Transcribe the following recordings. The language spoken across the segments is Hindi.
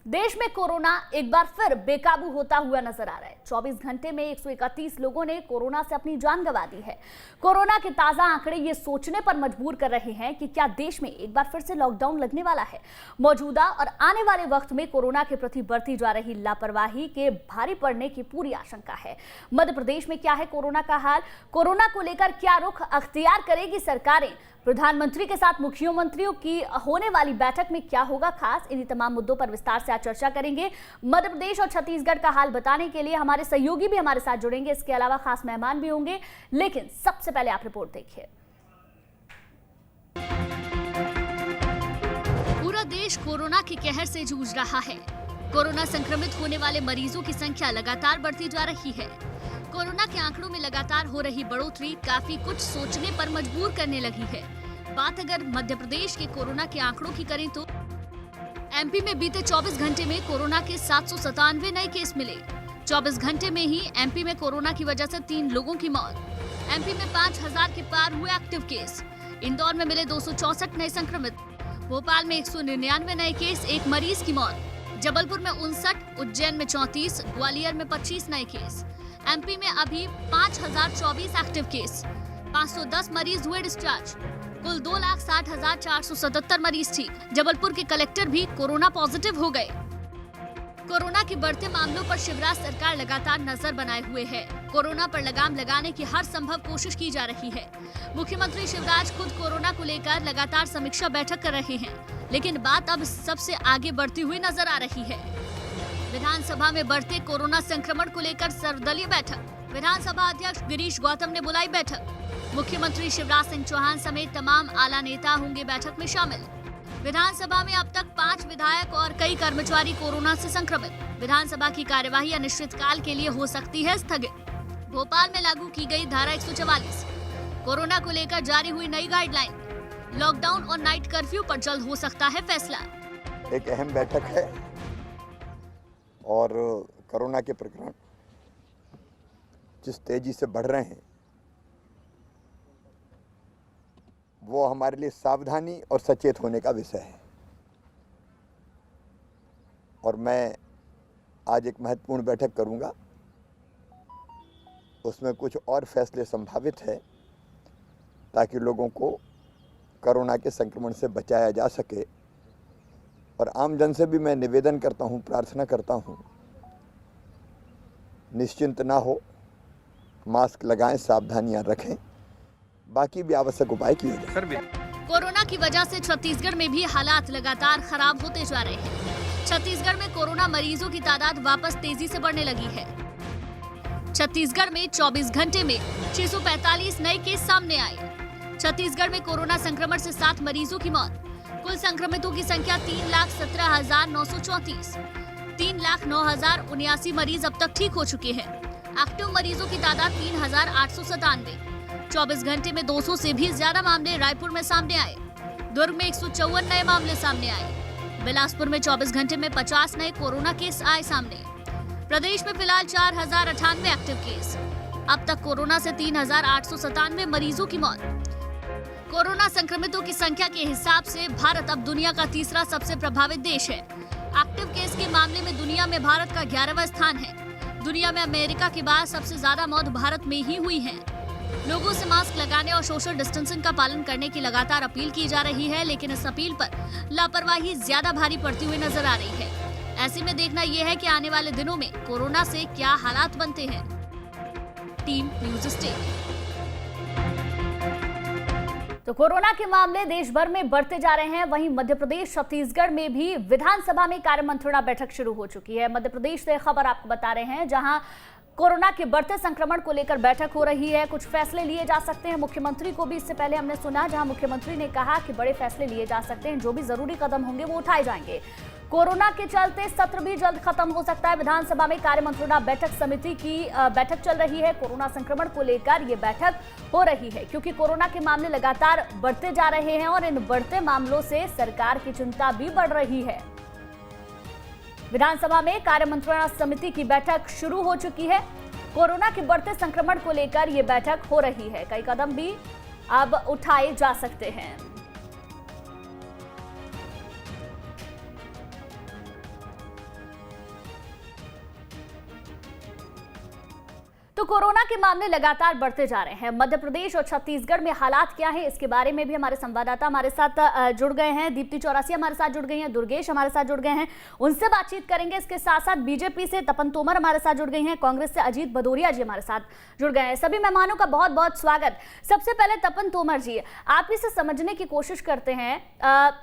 देश में कोरोना एक बार फिर बेकाबू होता हुआ नजर आ रहा है। 24 घंटे में 131 लोगों ने कोरोना से अपनी जान गंवा दी है। कोरोना के ताजा आंकड़े ये सोचने पर मजबूर कर रहे हैं कि क्या देश में एक बार फिर से लॉकडाउन लगने वाला है। मौजूदा और आने वाले वक्त में कोरोना के प्रति बढ़ती जा रही लापरवाही के भारी पड़ने की पूरी आशंका है। मध्य प्रदेश में क्या है कोरोना का हाल, कोरोना को लेकर क्या रुख अख्तियार करेगी सरकारें, प्रधानमंत्री के साथ मुख्यमंत्रियों की होने वाली बैठक में क्या होगा खास, इन्हीं तमाम मुद्दों पर विस्तार से आज चर्चा करेंगे। मध्य प्रदेश और छत्तीसगढ़ का हाल बताने के लिए हमारे सहयोगी भी हमारे साथ जुड़ेंगे, इसके अलावा खास मेहमान भी होंगे। लेकिन सबसे पहले आप रिपोर्ट देखिए। पूरा देश कोरोना के कहर से जूझ रहा है। कोरोना संक्रमित होने वाले मरीजों की संख्या लगातार बढ़ती जा रही है। कोरोना के आंकड़ों में लगातार हो रही बढ़ोतरी काफी कुछ सोचने पर मजबूर करने लगी है। बात अगर मध्य प्रदेश के कोरोना के आंकड़ों की करें तो एमपी में बीते 24 घंटे में कोरोना के 797 नए केस मिले। 24 घंटे में ही एमपी में कोरोना की वजह से 3 लोगों की मौत। एमपी में 5000 के पार हुए एक्टिव केस। इंदौर में मिले 264 नए संक्रमित। भोपाल में 199 नए केस, 1 मरीज की मौत। जबलपुर में 59, उज्जैन में 34, ग्वालियर में 25 नए केस। एमपी में अभी 5024 एक्टिव केस, 510 मरीज हुए डिस्चार्ज। कुल 2,60,477 मरीज ठीक। जबलपुर के कलेक्टर भी कोरोना पॉजिटिव हो गए। कोरोना के बढ़ते मामलों पर शिवराज सरकार लगातार नजर बनाए हुए है। कोरोना पर लगाम लगाने की हर संभव कोशिश की जा रही है। मुख्यमंत्री शिवराज खुद कोरोना को लेकर लगातार समीक्षा बैठक कर रहे हैं, लेकिन बात अब सबसे आगे बढ़ती हुई नजर आ रही है। विधानसभा में बढ़ते कोरोना संक्रमण को लेकर सर्वदलीय बैठक। विधानसभा अध्यक्ष गिरीश गौतम ने बुलाई बैठक। मुख्यमंत्री शिवराज सिंह चौहान समेत तमाम आला नेता होंगे बैठक में शामिल। विधानसभा में अब तक 5 विधायक और कई कर्मचारी कोरोना से संक्रमित। विधानसभा की कार्यवाही अनिश्चितकाल के लिए हो सकती है स्थगित। भोपाल में लागू की गई धारा 144। कोरोना को लेकर जारी हुई नई गाइडलाइन। लॉकडाउन और नाइट कर्फ्यू पर जल्द हो सकता है फैसला। एक अहम बैठक है और कोरोना के प्रकरण जिस तेजी से बढ़ रहे हैं वो हमारे लिए सावधानी और सचेत होने का विषय है। और मैं आज एक महत्वपूर्ण बैठक करूंगा, उसमें कुछ और फैसले संभावित है ताकि लोगों को कोरोना के संक्रमण से बचाया जा सके। और आम जन से भी मैं निवेदन करता हूं, प्रार्थना करता हूं, निश्चिंत ना हो, मास्क लगाएं, सावधानियां रखें, बाकी भी आवश्यक उपाय किए जाएं। कोरोना की वजह से छत्तीसगढ़ में भी हालात लगातार खराब होते जा रहे हैं। छत्तीसगढ़ में कोरोना मरीजों की तादाद वापस तेजी से बढ़ने लगी है। छत्तीसगढ़ में 24 घंटे में 645 नए केस सामने आए। छत्तीसगढ़ में कोरोना संक्रमण से 7 मरीजों की मौत। कुल संक्रमितों की संख्या 3,17,934। 3,09,079 मरीज अब तक ठीक हो चुके हैं। एक्टिव मरीजों की तादाद 3,897। 24 घंटे में 200 से भी ज्यादा मामले रायपुर में सामने आए। दुर्ग में 154 नए मामले सामने आए। बिलासपुर में 24 घंटे में 50 नए कोरोना केस आए सामने। प्रदेश में फिलहाल 4,098 एक्टिव केस। अब तक कोरोना से 3,897 मरीजों की मौत। कोरोना संक्रमितों की संख्या के हिसाब से भारत अब दुनिया का तीसरा सबसे प्रभावित देश है। एक्टिव केस के मामले में दुनिया में भारत का 11वां स्थान है। दुनिया में अमेरिका के बाद सबसे ज्यादा मौत भारत में ही हुई है। लोगों से मास्क लगाने और सोशल डिस्टेंसिंग का पालन करने की लगातार अपील की जा रही है, लेकिन इस अपील पर लापरवाही ज्यादा भारी पड़ती हुई नजर आ रही है। ऐसे में देखना यह है कि आने वाले दिनों में कोरोना से क्या हालात बनते हैं। Team news state. तो कोरोना के मामले देश भर में बढ़ते जा रहे हैं, वहीं मध्य प्रदेश छत्तीसगढ़ में भी विधानसभा में कार्यमंत्रणा बैठक शुरू हो चुकी है। मध्य प्रदेश से खबर आपको बता रहे हैं, जहां कोरोना के बढ़ते संक्रमण को लेकर बैठक हो रही है। कुछ फैसले लिए जा सकते हैं। मुख्यमंत्री को भी इससे पहले हमने सुना, जहां मुख्यमंत्री ने कहा कि बड़े फैसले लिए जा सकते हैं, जो भी जरूरी कदम होंगे वो उठाए जाएंगे। कोरोना के चलते सत्र भी जल्द खत्म हो सकता है। विधानसभा में कार्यमंत्रणा बैठक समिति की बैठक चल रही है। कोरोना संक्रमण को लेकर ये बैठक हो रही है क्योंकि कोरोना के मामले लगातार बढ़ते जा रहे हैं और इन बढ़ते मामलों से सरकार की चिंता भी बढ़ रही है। विधानसभा में कार्यमंत्रणा समिति की बैठक शुरू हो चुकी है। कोरोना के बढ़ते संक्रमण को लेकर यह बैठक हो रही है। कई कदम भी अब उठाए जा सकते हैं। तो कोरोना के मामले लगातार बढ़ते जा रहे हैं। मध्य प्रदेश और छत्तीसगढ़ में हालात क्या हैं, इसके बारे में भी हमारे संवाददाता हमारे साथ जुड़ गए हैं। दीप्ति चौरासी हमारे साथ जुड़ गई हैं, दुर्गेश हमारे साथ जुड़ गए हैं, उनसे बातचीत करेंगे। इसके साथ साथ बीजेपी से तपन तोमर हमारे साथ जुड़ गई हैं, कांग्रेस से अजीत भदौरिया जी हमारे साथ जुड़ गए हैं। सभी मेहमानों का बहुत बहुत स्वागत। सबसे पहले तपन तोमर जी, आप इसे समझने की कोशिश करते हैं,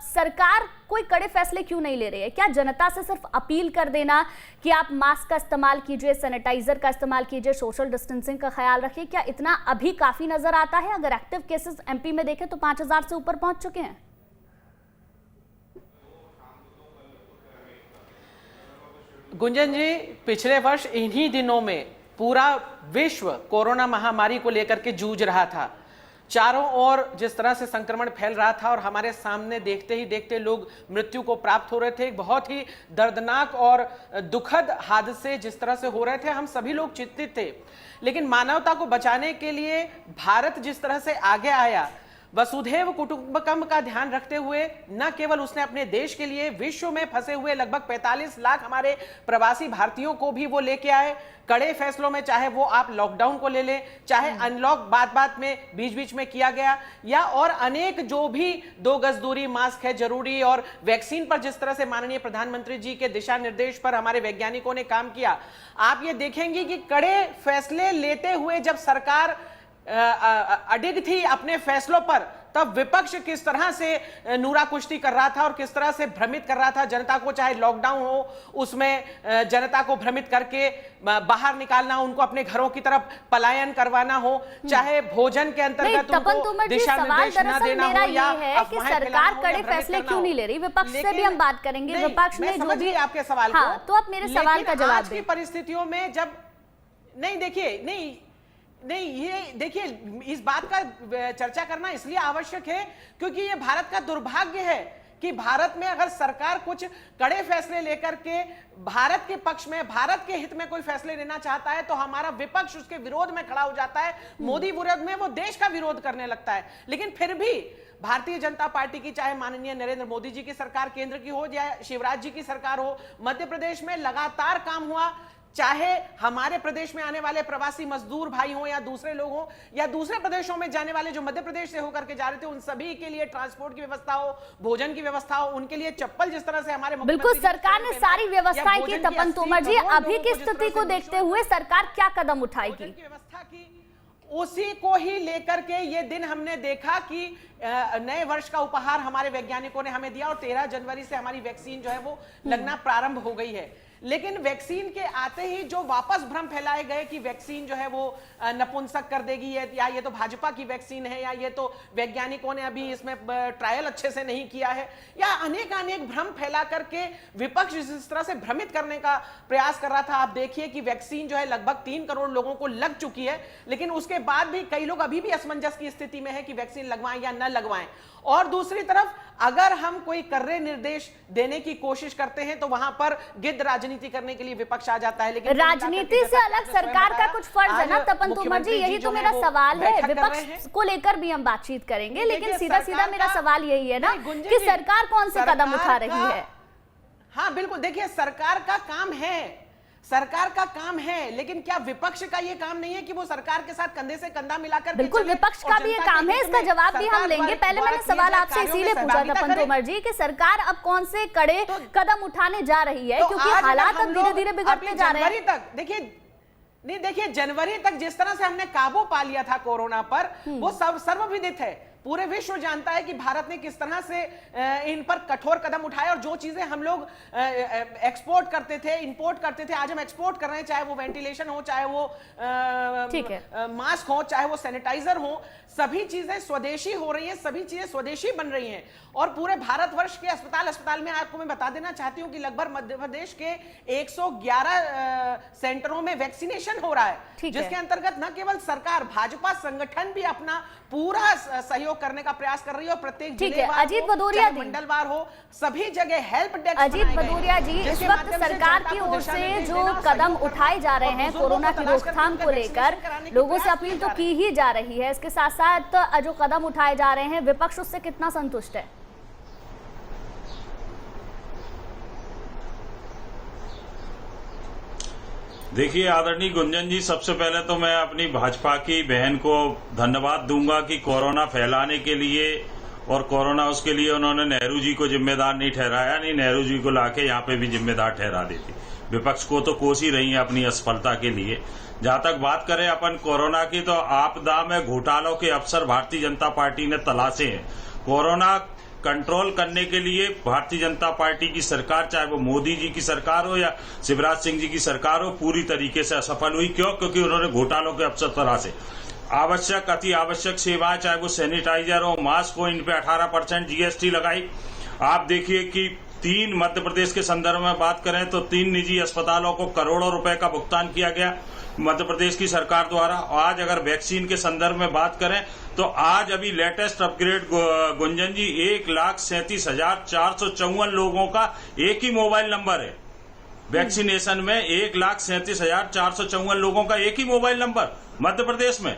सरकार कोई कड़े फैसले क्यों नहीं ले रही है? क्या जनता से सिर्फ अपील कर देना कि आप मास्क का इस्तेमाल कीजिए, सैनिटाइजर का इस्तेमाल कीजिए, सोशल डिस्टेंसिंग का ख्याल रखिए, क्या इतना अभी काफी नजर आता है? अगर एक्टिव केसेस एमपी में देखें तो 5000 से ऊपर पहुंच चुके हैं। गुंजन जी, पिछले वर्ष इन्हीं दिनों में पूरा विश्व कोरोना महामारी को लेकर के जूझ रहा था। चारों ओर जिस तरह से संक्रमण फैल रहा था और हमारे सामने देखते ही देखते लोग मृत्यु को प्राप्त हो रहे थे, एक बहुत ही दर्दनाक और दुखद हादसे जिस तरह से हो रहे थे, हम सभी लोग चिंतित थे। लेकिन मानवता को बचाने के लिए भारत जिस तरह से आगे आया, वसुधैव कुटुंबकम का ध्यान रखते हुए न केवल उसने अपने देश के लिए विश्व में फंसे हुए लगभग 45 लाख हमारे प्रवासी भारतीयों को भी वो लेके आए कड़े फैसलों में, चाहे वो आप लॉकडाउन को ले लें, चाहे अनलॉक बात में बीच बीच में किया गया, या और अनेक जो भी 2 गज दूरी, मास्क है जरूरी, और वैक्सीन पर जिस तरह से माननीय प्रधानमंत्री जी के दिशा निर्देश पर हमारे वैज्ञानिकों ने काम किया। आप ये देखेंगे कि कड़े फैसले लेते हुए जब सरकार अडिग थी अपने फैसलों पर, तब विपक्ष किस तरह से नूरा कुश्ती कर रहा था और किस तरह से भ्रमित कर रहा था जनता को, चाहे लॉकडाउन हो उसमें जनता को भ्रमित करके बाहर निकालना, उनको अपने घरों की तरफ पलायन करवाना हो, चाहे भोजन के अंतर्गत उनको दिशा निर्देश न देना हो, या कि सरकार कड़े फैसले क्यों नहीं ले रही। विपक्ष से भी हम बात करेंगे, विपक्ष में जो भी आपके सवाल को, तो आप मेरे सवाल का जवाब दें। परिस्थितियों में जब नहीं ये देखिए, इस बात का चर्चा करना इसलिए आवश्यक है क्योंकि ये भारत का दुर्भाग्य है कि भारत में अगर सरकार कुछ कड़े फैसले लेकर के भारत के पक्ष में, भारत के हित में कोई फैसले लेना चाहता है तो हमारा विपक्ष उसके विरोध में खड़ा हो जाता है। मोदी विरोध में वो देश का विरोध करने लगता है। लेकिन फिर भी भारतीय जनता पार्टी की, चाहे माननीय नरेंद्र मोदी जी की सरकार केंद्र की हो या शिवराज जी की सरकार हो, मध्य प्रदेश में लगातार काम हुआ। चाहे हमारे प्रदेश में आने वाले प्रवासी मजदूर भाई हो या दूसरे लोग हो, या दूसरे प्रदेशों में जाने वाले जो मध्य प्रदेश से होकर के जा रहे थे, उन सभी के लिए ट्रांसपोर्ट की व्यवस्था हो, भोजन की व्यवस्था हो, उनके लिए चप्पल जिस तरह से हमारे बिल्कुल सरकार ने सारी व्यवस्थाएं की। तपन तोमर जी, अभी की स्थिति को देखते हुए सरकार क्या कदम उठाएगी? व्यवस्था की, उसी को ही लेकर के ये दिन हमने देखा कि नए वर्ष का उपहार हमारे वैज्ञानिकों ने हमें दिया और 13 जनवरी से हमारी वैक्सीन जो है वो लगना प्रारंभ हो गई है। लेकिन वैक्सीन के आते ही जो वापस भ्रम फैलाए गए कि वैक्सीन जो है वो नपुंसक कर देगी, या ये तो भाजपा की वैक्सीन है, या ये तो वैज्ञानिकों ने अभी इसमें ट्रायल अच्छे से नहीं किया है, या अनेक भ्रम फैला करके विपक्ष इस तरह से भ्रमित करने का प्रयास कर रहा था। आप देखिए कि वैक्सीन जो है लगभग 3 करोड़ लोगों को लग चुकी है, लेकिन उसके बाद भी कई लोग अभी भी असमंजस की स्थिति में है कि वैक्सीन लगवाएं या न लगवाएं। और दूसरी तरफ अगर हम कोई कर्रे निर्देश देने की कोशिश करते हैं तो वहां पर गिद्ध राजनीति करने के लिए विपक्ष आ जाता है। लेकिन राजनीति से अलग सरकार का कुछ फर्ज है ना तपन तोमर जी, यही तो मेरा सवाल है। विपक्ष को लेकर भी हम बातचीत करेंगे, लेकिन सीधा मेरा सवाल यही है ना कि सरकार कौन से कदम उठा रही है? हाँ बिल्कुल, देखिए सरकार का काम है, लेकिन क्या विपक्ष का ये काम नहीं है कि वो सरकार के साथ कंधे से कंधा मिलाकर? बिल्कुल विपक्ष का भी ये काम है, इसका जवाब भी हम लेंगे। पहले मैंने सवाल आपसे इसीलिए पूछा तपन तोमर जी कि सरकार अब कौन से कड़े कदम उठाने जा रही है, क्योंकि हालात अब धीरे-धीरे बिगड़ते जा रहे हैं। देखिए जनवरी तक जिस तरह से हमने काबू पा लिया था कोरोना पर, वो सब सर्वविदित है। पूरे विश्व जानता है कि भारत ने किस तरह से इन पर कठोर कदम उठाए, और जो चीजें हम लोग एक्सपोर्ट करते थे, इंपोर्ट करते थे, आज हम एक्सपोर्ट कर रहे हैं, चाहे वो वेंटिलेशन हो, चाहे वो मास्क हो, चाहे वो सैनिटाइजर हो, सभी चीजें स्वदेशी हो रही हैं, सभी चीजें स्वदेशी बन रही हैं। और पूरे भारतवर्ष के अस्पताल में आपको मैं बता देना चाहती हूं कि लगभग मध्य प्रदेश के 111 सेंटरों में वैक्सीनेशन हो रहा है, जिसके अंतर्गत न केवल सरकार, भाजपा संगठन भी अपना पूरा सहयोग करने का प्रयास कर रही है। और प्रत्येक जिलेवार, अजीत भदौरिया जी, मंडलवार हो, सभी जगह हेल्प डेस्क। अजीत भदौरिया जी, इस वक्त सरकार की ओर से जो कदम उठाए जा रहे हैं कोरोना की रोकथाम को लेकर, लोगों से अपील तो की ही जा रही है, इसके साथ साथ जो कदम उठाए जा रहे हैं विपक्ष उससे कितना संतुष्ट है? देखिए आदरणीय गुंजन जी, सबसे पहले तो मैं अपनी भाजपा की बहन को धन्यवाद दूंगा कि कोरोना फैलाने के लिए और कोरोना उसके लिए उन्होंने नेहरू जी को जिम्मेदार नहीं ठहराया, नहीं नेहरू जी को लाके यहाँ पे भी जिम्मेदार ठहरा देती। विपक्ष को तो कोस ही रही है अपनी असफलता के लिए। जहां तक बात करें अपन कोरोना की, तो आपदा में घोटालों के अवसर भारतीय जनता पार्टी ने तलाशे हैं। कोरोना कंट्रोल करने के लिए भारतीय जनता पार्टी की सरकार, चाहे वो मोदी जी की सरकार हो या शिवराज सिंह जी की सरकार हो, पूरी तरीके से असफल हुई। क्यों? क्योंकि उन्होंने घोटालों के अवसर तलाशे। आवश्यक अति आवश्यक सेवाएं, चाहे वो सैनिटाइजर हो, मास्क हो, इन पे 18% जीएसटी लगाई। आप देखिए कि 3 मध्य प्रदेश के संदर्भ में बात करें तो 3 निजी अस्पतालों को करोड़ों रुपए का भुगतान किया गया मध्य प्रदेश की सरकार द्वारा। आज अगर वैक्सीन के संदर्भ में बात करें तो आज अभी लेटेस्ट अपग्रेड गुंजन जी 1,37,454 लोगों का एक ही मोबाइल नंबर है। वैक्सीनेशन में 1,37,454 लोगों का एक ही मोबाइल नंबर मध्य प्रदेश में।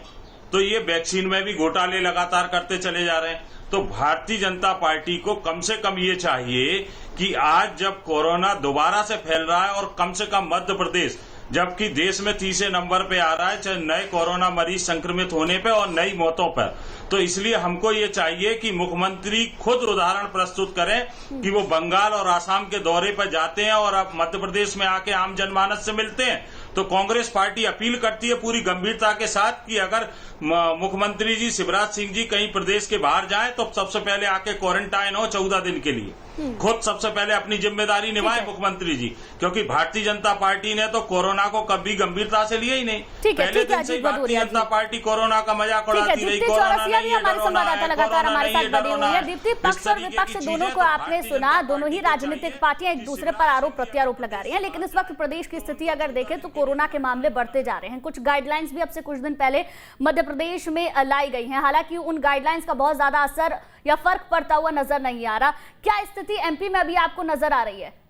तो ये वैक्सीन में भी घोटाले लगातार करते चले जा रहे हैं। तो भारतीय जनता पार्टी को कम से कम ये चाहिए कि आज जब कोरोना दोबारा से फैल रहा है और कम से कम मध्य प्रदेश जबकि देश में 30वें नंबर पे आ रहा है, चाहे नए कोरोना मरीज संक्रमित होने पे और नई मौतों पर, तो इसलिए हमको ये चाहिए कि मुख्यमंत्री खुद उदाहरण प्रस्तुत करें कि वो बंगाल और आसाम के दौरे पर जाते हैं और अब मध्य प्रदेश में आके आम जनमानस से मिलते हैं। तो कांग्रेस पार्टी अपील करती है पूरी गंभीरता के साथ कि अगर मुख्यमंत्री जी शिवराज सिंह जी कहीं प्रदेश के बाहर जाएं तो सबसे पहले आके क्वारंटाइन हो 14 दिन के लिए। खुद सबसे पहले अपनी जिम्मेदारी निभाए मुख्यमंत्री जी, क्योंकि भारतीय जनता पार्टी ने तो कोरोना को कभी गंभीरता से लिया ही नहीं। पहले दिन से भारतीय जनता पार्टी कोरोना का मजाक उड़ाती रही। लगातार हमारे साथ बने हुए हैं। दीप्ति, पक्ष और विपक्ष दोनों को आपने सुना, दोनों ही राजनीतिक पार्टियां एक दूसरे पर आरोप प्रत्यारोप लगा रही हैं, लेकिन इस वक्त प्रदेश की स्थिति अगर देखें तो कोरोना के मामले बढ़ते जा रहे हैं। कुछ गाइडलाइंस भी अब से कुछ दिन पहले मध्य प्रदेश में लाई गई हैं, हालांकि उन गाइडलाइंस का बहुत ज्यादा असर या फर्क पड़ता हुआ नजर नहीं आ रहा। क्या स्थिति एमपी में अभी आपको नजर आ रही है?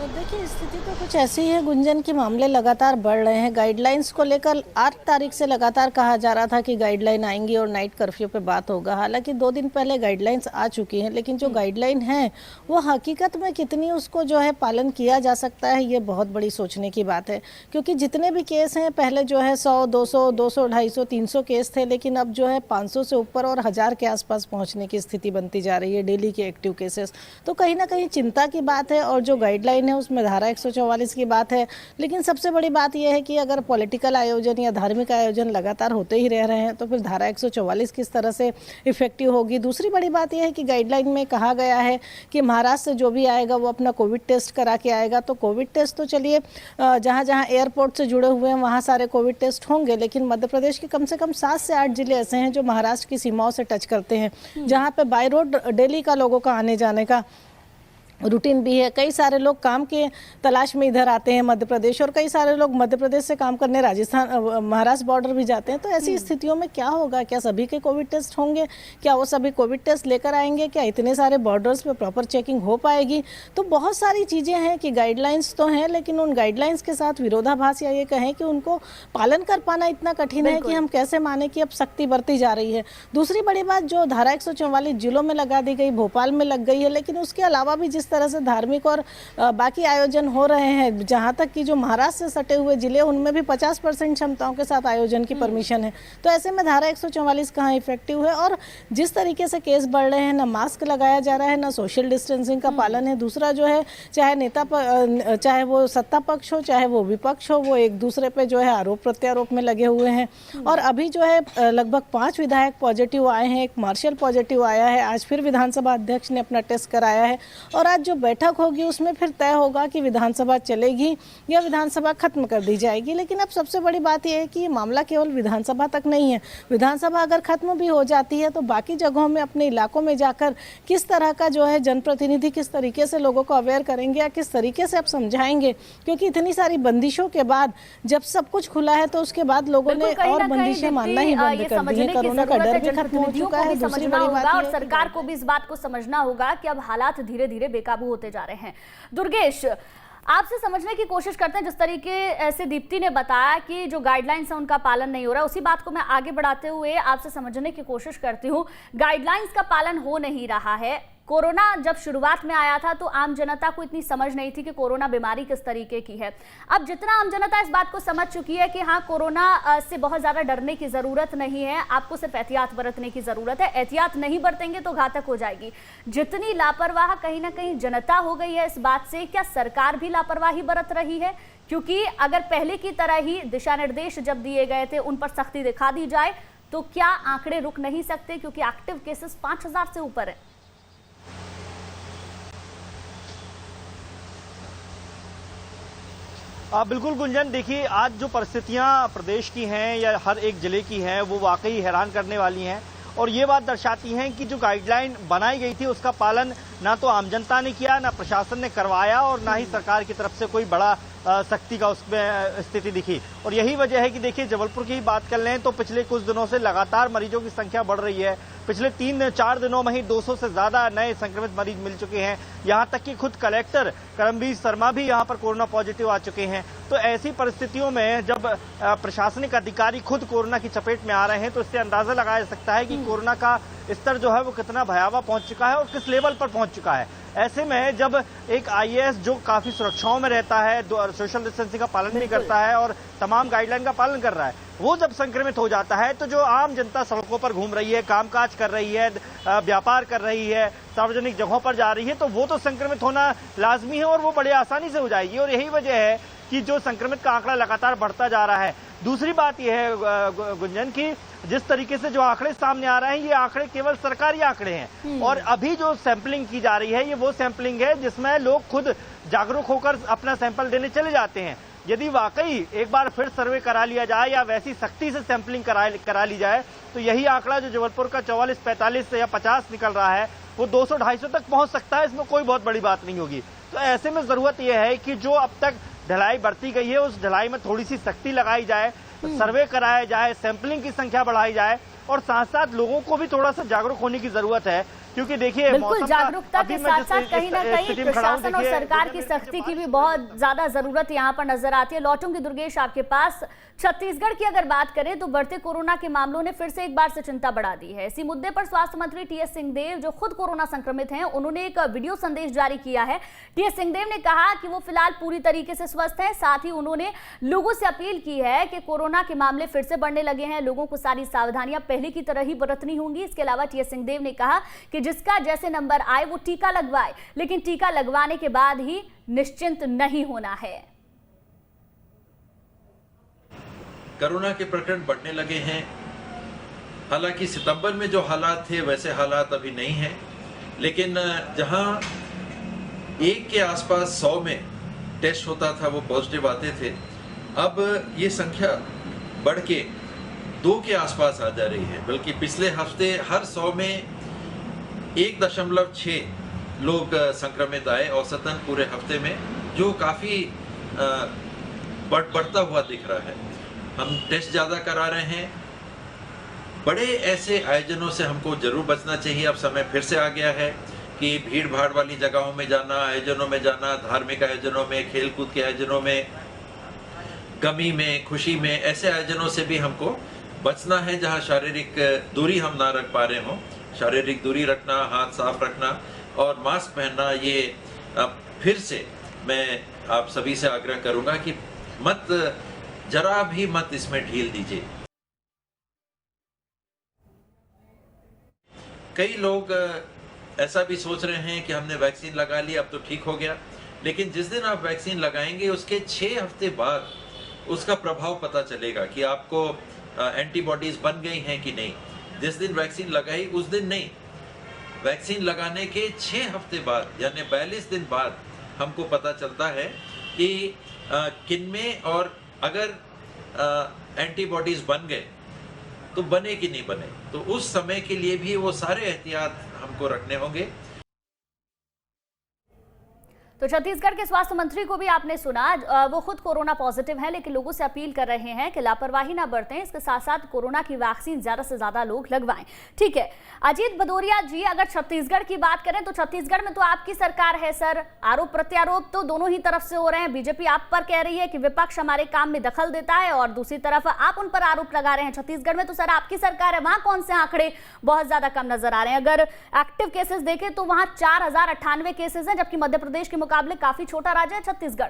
देखिए स्थिति तो कुछ ऐसी है गुंजन की, मामले लगातार बढ़ रहे हैं। गाइडलाइंस को लेकर 8 तारीख से लगातार कहा जा रहा था कि गाइडलाइन आएंगी और नाइट कर्फ्यू पे बात होगा। हालांकि 2 दिन पहले गाइडलाइंस आ चुकी हैं, लेकिन जो गाइडलाइन है वो हकीकत में कितनी उसको जो है पालन किया जा सकता है, ये बहुत बड़ी सोचने की बात है। क्योंकि जितने भी केस हैं, पहले जो है 100, 200, 200, 250, 300 केस थे, लेकिन अब जो है 500 से ऊपर और 1000 के आसपास पहुँचने की स्थिति बनती जा रही है डेली के एक्टिव केसेस। तो कहीं ना कहीं चिंता की बात है। और जो गाइडलाइन है उसमें धारा 144 की बात है, लेकिन सबसे बड़ी बात यह है कि अगर पॉलिटिकल आयोजन या धार्मिक आयोजन लगातार होते ही रह रहे हैं तो फिर धारा 144 किस तरह से इफेक्टिव होगी। दूसरी बड़ी बात यह है कि गाइडलाइन में कहा गया है कि महाराष्ट्र से जो भी आएगा वो अपना कोविड टेस्ट करा के आएगा। तो कोविड टेस्ट तो चलिए जहाँ जहाँ एयरपोर्ट से जुड़े हुए हैं वहाँ सारे कोविड टेस्ट होंगे, लेकिन मध्य प्रदेश के कम से कम 7 से 8 जिले ऐसे हैं जो महाराष्ट्र की सीमाओं से टच करते हैं, जहाँ पे बाय रोड डेली का लोगों का आने जाने का रूटीन भी है। कई सारे लोग काम के तलाश में इधर आते हैं मध्य प्रदेश, और कई सारे लोग मध्य प्रदेश से काम करने राजस्थान महाराष्ट्र बॉर्डर भी जाते हैं। तो ऐसी स्थितियों में क्या होगा? क्या सभी के कोविड टेस्ट होंगे? क्या वो सभी कोविड टेस्ट लेकर आएंगे? क्या इतने सारे बॉर्डर्स पे प्रॉपर चेकिंग हो पाएगी? तो बहुत सारी चीज़ें हैं कि गाइडलाइंस तो हैं, लेकिन उन गाइडलाइंस के साथ विरोधाभास या ये कहें कि उनको पालन कर पाना इतना कठिन है कि हम कैसे माने कि अब सख्ती बरती जा रही है। दूसरी बड़ी बात, जो धारा 144 जिलों में लगा दी गई, भोपाल में लग गई है, लेकिन उसके अलावा भी जिस तरह से धार्मिक और बाकी आयोजन हो रहे हैं, जहां तक कि जो महाराष्ट्र से सटे हुए जिले उनमें भी 50% क्षमताओं के साथ आयोजन की परमिशन है। तो ऐसे में धारा 144 कहाँ इफेक्टिव है? और जिस तरीके से केस बढ़ रहे हैं, ना मास्क लगाया जा रहा है, ना सोशल डिस्टेंसिंग का पालन है। दूसरा जो है, चाहे नेता चाहे वो सत्ता पक्ष हो चाहे वो विपक्ष हो, वो एक दूसरे पे जो है आरोप प्रत्यारोप में लगे हुए हैं। और अभी जो है लगभग 5 विधायक पॉजिटिव आए हैं, एक मार्शल पॉजिटिव आया है। आज फिर विधानसभा अध्यक्ष ने अपना टेस्ट कराया है, और आज जो बैठक होगी उसमें फिर तय होगा कि विधानसभा चलेगी या विधानसभा खत्म कर दी जाएगी। लेकिन अब सबसे बड़ी बात यह है कि ये मामला केवल विधानसभा तक नहीं है। विधानसभा अगर खत्म भी हो जाती है तो बाकी जगहों में, अपने इलाकों में जाकर किस तरह का जो है जनप्रतिनिधि किस तरीके से लोगों को अवेयर करेंगे या किस तरीके से आप समझाएंगे, क्योंकि इतनी सारी बंदिशों के बाद जब सब कुछ खुला है तो उसके बाद लोगों ने और बंदिशें मानना ही बंद कर दी है। कोरोना का डर भी खत्म हो चुका है। दूसरी बड़ी बात, और सरकार को भी इस बात को समझना होगा कि अब हालात धीरे धीरे बेकाबू होते जा रहे हैं। दुर्गेश, आपसे समझने की कोशिश करते हैं, जिस तरीके से दीप्ति ने बताया कि जो गाइडलाइंस है उनका पालन नहीं हो रहा, उसी बात को मैं आगे बढ़ाते हुए आपसे समझने की कोशिश करती हूँ। गाइडलाइंस का पालन हो नहीं रहा है, कोरोना जब शुरुआत में आया था तो आम जनता को इतनी समझ नहीं थी कि कोरोना बीमारी किस तरीके की है। अब जितना आम जनता इस बात को समझ चुकी है कि हाँ, कोरोना से बहुत ज़्यादा डरने की ज़रूरत नहीं है, आपको सिर्फ एहतियात बरतने की ज़रूरत है, एहतियात नहीं बरतेंगे तो घातक हो जाएगी। जितनी लापरवाह कहीं ना कहीं जनता हो गई है इस बात से, क्या सरकार भी लापरवाही बरत रही है? क्योंकि अगर पहले की तरह ही दिशा निर्देश जब दिए गए थे उन पर सख्ती दिखा दी जाए तो क्या आंकड़े रुक नहीं सकते? क्योंकि एक्टिव केसेस 5000 से ऊपर है। बिल्कुल गुंजन, देखिए आज जो परिस्थितियां प्रदेश की हैं या हर एक जिले की हैं वो वाकई हैरान करने वाली हैं और ये बात दर्शाती हैं कि जो गाइडलाइन बनाई गई थी उसका पालन ना तो आम जनता ने किया, ना प्रशासन ने करवाया और ना ही सरकार की तरफ से कोई बड़ा सख्ती का उसमें स्थिति दिखी। और यही वजह है कि देखिए जबलपुर की बात कर लें तो पिछले कुछ दिनों से लगातार मरीजों की संख्या बढ़ रही है। पिछले 3-4 दिनों में ही 200 से ज्यादा नए संक्रमित मरीज मिल चुके हैं। यहां तक कि खुद कलेक्टर करमबीर शर्मा भी यहां पर कोरोना पॉजिटिव आ चुके हैं। तो ऐसी परिस्थितियों में जब प्रशासनिक अधिकारी खुद कोरोना की चपेट में आ रहे हैं तो इससे अंदाजा लगाया जा सकता है कि कोरोना का स्तर जो है वो कितना भयावह पहुंच चुका है और किस लेवल पर पहुंच चुका है। ऐसे में जब एक आईएएस जो काफी सुरक्षाओं में रहता है, सोशल डिस्टेंसिंग का पालन भी करता है और तमाम गाइडलाइन का पालन कर रहा है, वो जब संक्रमित हो जाता है तो जो आम जनता सड़कों पर घूम रही है, कामकाज कर रही है, व्यापार कर रही है, सार्वजनिक जगहों पर जा रही है, तो वो तो संक्रमित होना लाजमी है और वो बड़े आसानी से हो जाएगी। और यही वजह है कि जो संक्रमित का आंकड़ा लगातार बढ़ता जा रहा है। दूसरी बात यह है गुंजन की जिस तरीके से जो आंकड़े सामने आ रहे हैं ये आंकड़े केवल सरकारी आंकड़े हैं और अभी जो सैंपलिंग की जा रही है ये वो सैंपलिंग है जिसमें लोग खुद जागरूक होकर अपना सैंपल देने चले जाते हैं। यदि वाकई एक बार फिर सर्वे करा लिया जाए या वैसी सख्ती से सैंपलिंग करा ली जाए तो यही आंकड़ा जो जबलपुर का 44, 45 या 50 निकल रहा है वो 200-250 तक पहुंच सकता है। इसमें कोई बहुत बड़ी बात नहीं होगी। तो ऐसे में जरूरत यह है कि जो अब तक ढलाई बरती गई है उस ढलाई में थोड़ी सी सख्ती लगाई जाए, सर्वे कराया जाए, सैंपलिंग की संख्या बढ़ाई जाए और साथ साथ लोगों को भी थोड़ा सा जागरूक होने की जरूरत है। क्योंकि देखिए बिल्कुल जागरूकता के साथ साथ कहीं ना कहीं प्रशासन और सरकार की सख्ती की भी बहुत ज्यादा जरूरत यहाँ पर नजर आती है। लौटूंगी दुर्गेश आपके पास। छत्तीसगढ़ की अगर बात करें तो बढ़ते कोरोना के मामलों ने फिर से एक बार से चिंता बढ़ा दी है। इसी मुद्दे पर स्वास्थ्य मंत्री टीएस सिंहदेव जो खुद कोरोना संक्रमित हैं उन्होंने एक वीडियो संदेश जारी किया है। टीएस सिंहदेव ने कहा कि वो फिलहाल पूरी तरीके से स्वस्थ हैं। साथ ही उन्होंने लोगों से अपील की है कि कोरोना के मामले फिर से बढ़ने लगे हैं, लोगों को सारी सावधानियां पहले की तरह ही बरतनी होंगी। इसके अलावा टीएस सिंहदेव ने कहा कि जिसका जैसे नंबर आए वो टीका लगवाए, लेकिन टीका लगवाने के बाद ही निश्चिंत नहीं होना है। कोरोना के प्रकरण बढ़ने लगे हैं। हालांकि सितंबर में जो हालात थे वैसे हालात अभी नहीं हैं, लेकिन जहां 1 के आसपास 100 में टेस्ट होता था वो पॉजिटिव आते थे, अब ये संख्या बढ़ के 2 के आसपास आ जा रही है। बल्कि पिछले हफ्ते हर 100 में 1.6 लोग संक्रमित आए औसतन पूरे हफ्ते में, जो काफी बढ़ता हुआ दिख रहा है। हम टेस्ट ज़्यादा करा रहे हैं। बड़े ऐसे आयोजनों से हमको जरूर बचना चाहिए। अब समय फिर से आ गया है कि भीड़ भाड़ वाली जगहों में जाना, आयोजनों में जाना, धार्मिक आयोजनों में, खेल कूद के आयोजनों में, गमी में, खुशी में, ऐसे आयोजनों से भी हमको बचना है जहां शारीरिक दूरी हम ना रख पा रहे हों। शारीरिक दूरी रखना, हाथ साफ रखना और मास्क पहनना, ये फिर से मैं आप सभी से आग्रह करूंगा कि जरा भी मत इसमें ढील दीजिए। कई लोग ऐसा भी सोच रहे हैं कि हमने वैक्सीन लगा ली अब तो ठीक हो गया, लेकिन जिस दिन आप वैक्सीन लगाएंगे उसके 6 हफ्ते बाद उसका प्रभाव पता चलेगा कि आपको एंटीबॉडीज बन गई हैं कि नहीं। जिस दिन वैक्सीन लगाई उस दिन नहीं, वैक्सीन लगाने के 6 हफ्ते बाद यानी 42 दिन बाद हमको पता चलता है कि किनमें और अगर एंटीबॉडीज बन गए तो बने कि नहीं बने। तो उस समय के लिए भी वो सारे एहतियात हमको रखने होंगे। तो छत्तीसगढ़ के स्वास्थ्य मंत्री को भी आपने सुना, वो खुद कोरोना पॉजिटिव हैं, लेकिन लोगों से अपील कर रहे हैं कि लापरवाही ना बरतें, इसके साथ साथ कोरोना की वैक्सीन ज्यादा से ज्यादा लोग लगवाएं। ठीक है अजीत भदौरिया जी, अगर छत्तीसगढ़ की बात करें तो छत्तीसगढ़ में तो आपकी सरकार है सर, आरोप प्रत्यारोप तो दोनों ही तरफ से हो रहे हैं। बीजेपी आप पर कह रही है कि विपक्ष हमारे काम में दखल देता है और दूसरी तरफ आप उन पर आरोप लगा रहे हैं। छत्तीसगढ़ में तो सर आपकी सरकार है, वहां कौन से आंकड़े बहुत ज्यादा कम नजर आ रहे हैं? अगर एक्टिव केसेस देखें तो वहां 4098 केसेस हैं, जबकि मध्य प्रदेश के मुकाबले काफी छोटा राज्य है छत्तीसगढ़।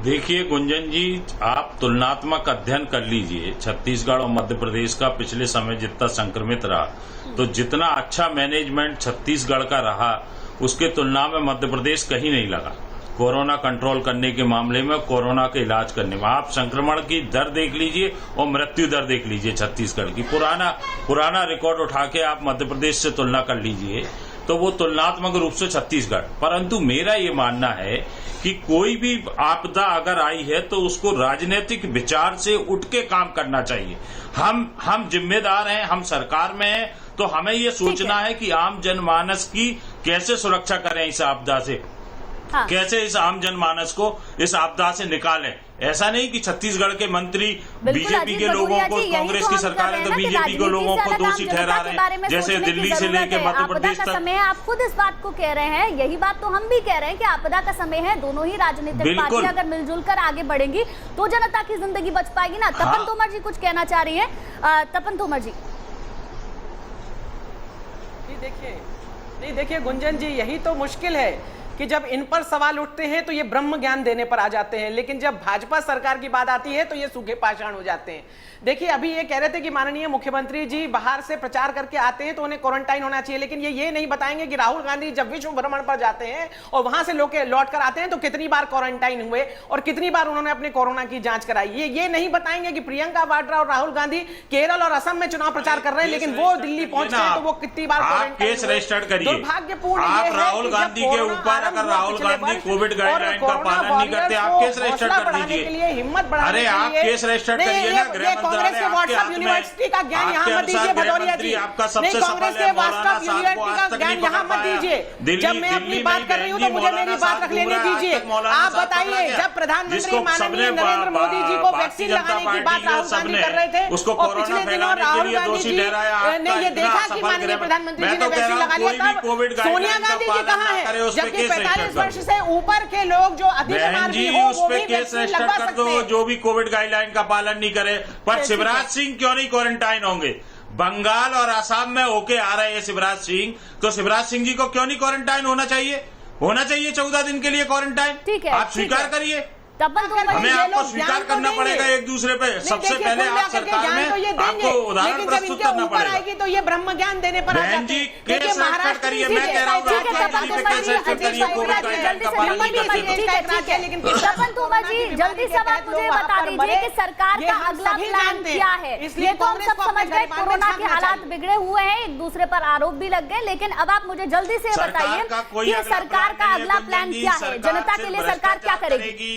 देखिए गुंजन जी, आप तुलनात्मक अध्ययन कर लीजिए छत्तीसगढ़ और मध्य प्रदेश का पिछले समय जितना संक्रमित रहा, तो जितना अच्छा मैनेजमेंट छत्तीसगढ़ का रहा उसके तुलना में मध्य प्रदेश कहीं नहीं लगा कोरोना कंट्रोल करने के मामले में, कोरोना के इलाज करने में। आप संक्रमण की दर देख लीजिए और मृत्यु दर देख लीजिए छत्तीसगढ़ की, पुराना रिकॉर्ड उठा के आप मध्य प्रदेश से तुलना कर लीजिए तो वो तुलनात्मक रूप से छत्तीसगढ़। परंतु मेरा ये मानना है कि कोई भी आपदा अगर आई है तो उसको राजनीतिक विचार से उठ के काम करना चाहिए। हम जिम्मेदार हैं, हम सरकार में हैं, तो हमें ये सोचना है कि आम जनमानस की कैसे सुरक्षा करें इस आपदा से। हाँ। कैसे इस आम जनमानस को इस आपदा से निकालें। ऐसा नहीं कि छत्तीसगढ़ के मंत्री बीजेपी के लोगों को, कांग्रेस की सरकार है तो बीजेपी के लोगों को दोषी ठहरा रहे हैं, जैसे दिल्ली से लेकर मध्य प्रदेश तक। समय आप खुद इस बात को कह रहे हैं, यही बात तो हम भी कह रहे हैं कि आपदा का समय है। दोनों ही राजनीतिक पार्टियां अगर मिलजुल कर आगे बढ़ेंगी तो जनता की जिंदगी बच पाएगी ना। तपन तोमर जी कुछ कहना चाह रही है। तपन तोमर जी, देखिए गुंजन जी, यही तो मुश्किल है कि जब इन पर सवाल उठते हैं तो ये ब्रह्म ज्ञान देने पर आ जाते हैं, लेकिन जब भाजपा सरकार की बात आती है तो ये सूखे पाषाण हो जाते हैं। देखिए अभी ये कह रहे थे कि माननीय मुख्यमंत्री जी बाहर से प्रचार करके आते हैं तो उन्हें क्वारंटाइन होना चाहिए, लेकिन ये नहीं बताएंगे कि राहुल गांधी जब विश्व भ्रमण पर जाते हैं और वहां से लौट कर आते हैं तो कितनी बार क्वारंटाइन हुए और कितनी बार उन्होंने अपने कोरोना की जांच कराई। ये नहीं बताएंगे कि प्रियंका वाड्रा और राहुल गांधी केरल और असम में चुनाव प्रचार कर रहे हैं, लेकिन वो दिल्ली पहुंच गए तो वो कितनी बार केस रजिस्टर्ड करिए। दुर्भाग्यपूर्ण राहुल गांधी के ऊपर अगर राहुल गांधी कोविड गाइडलाइन का पालन नहीं करते, आप केस रजिस्टर्ड कर दीजिए। हिम्मत अरे आप केस रजिस्टर्ड करिए ना, गृह मंत्रालय यूनिवर्सिटी का ज्ञान यहाँ मत दीजिए भदौरिया जी। आपका सबसे कांग्रेस के व्हाट्सएप यूनिवर्सिटी का ज्ञान यहाँ मत दीजिए। जब मैं अपनी बात कर रही हूँ तो मुझे मेरी बात रख लेने दीजिए। आप बताइए, जब प्रधानमंत्री माननीय नरेंद्र मोदी जी को वैक्सीन लगाने की बात राहुल गांधी कर रहे थे और पिछले दिनों राहुल गांधी जी ने ये देखा कि माननीय प्रधानमंत्री जी ने वैक्सीन लगा लिया, तब सोनिया गांधी जी कहाँ है? जबकि 45 वर्ष से ऊपर के लोग जो अधिक बीमार भी हो वो भी वैक्सीन लगवा सकते हैं। जो भी कोविड गाइडलाइन का पालन नहीं करे, पर शिवराज सिंह क्यों नहीं क्वारंटाइन होंगे? बंगाल और असम में होके आ रहे हैं शिवराज सिंह, तो शिवराज सिंह जी को क्यों नहीं क्वारंटाइन होना चाहिए? 14 दिन के लिए क्वारंटाइन। आप स्वीकार करिए, हमें आपको स्वीकार करना पड़ेगा एक दूसरे पे। सबसे पहले आप सरकार में आपको उदाहरण प्रस्तुत करना पड़ेगा। तो ये ब्रह्म ज्ञान देने पर बहन जी केस रजिस्टर करिए। मैं कह रहा हूँ केस रजिस्टर करिए कोविड गाइडलाइन का पालन नहीं करते। लेकिन तपन तोमर जी जल्दी से आप मुझे बता दीजिए कि सरकार का अगला प्लान क्या है? ये तो हम सब समझ गए, कोरोना के हालात बिगड़े हुए हैं, एक दूसरे पर आरोप भी लग गए, लेकिन अब आप मुझे जल्दी से बताइए कि सरकार का अगला प्लान क्या है? जनता के लिए सरकार क्या करेगी?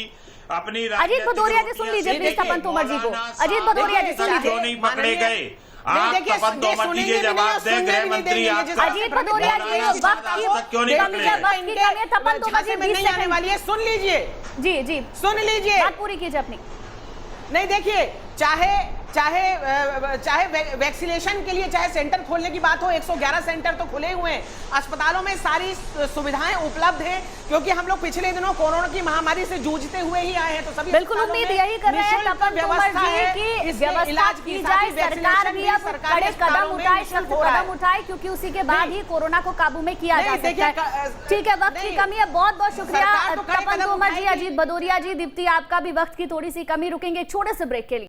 अजीत भदौरिया जी सुन लीजिए प्लीज तपन तोमर जी को। अजीत भदौरिया जी सुन लीजिए। नहीं पकड़े गए आप तपन तोमर जी के जवाब दें, गृह मंत्री आपका। अजीत भदौरिया जी वक्त क्यों नहीं पकड़े? तपन तोमर जी नहीं आने वाली है, सुन लीजिए। जी सुन लीजिए, बात पूरी कीजिए अपनी। नहीं देखिए, चाहे वैक्सीनेशन के लिए चाहे सेंटर खोलने की बात हो, 111 सेंटर तो खुले हुए हैं, अस्पतालों में सारी सुविधाएं उपलब्ध हैं, क्योंकि हम लोग पिछले दिनों कोरोना की महामारी से जूझते हुए ही आए हैं। तो सभी बिल्कुल उम्मीद यही कर रहे हैं तपन तोमर जी की व्यवस्था की जाए, सरकार भी अब कड़े कदम उठाए, सख्त कदम उठाए, क्योंकि उसी के बाद ही कोरोना को काबू में किया जा सकता है। ठीक है, वक्त की कमी है, बहुत शुक्रिया तपन तोमर जी, अजीत भदौरिया जी, दीप्ति आपका भी वक्त की थोड़ी सी कमी। रुकेंगे एक छोटे से ब्रेक के लिए।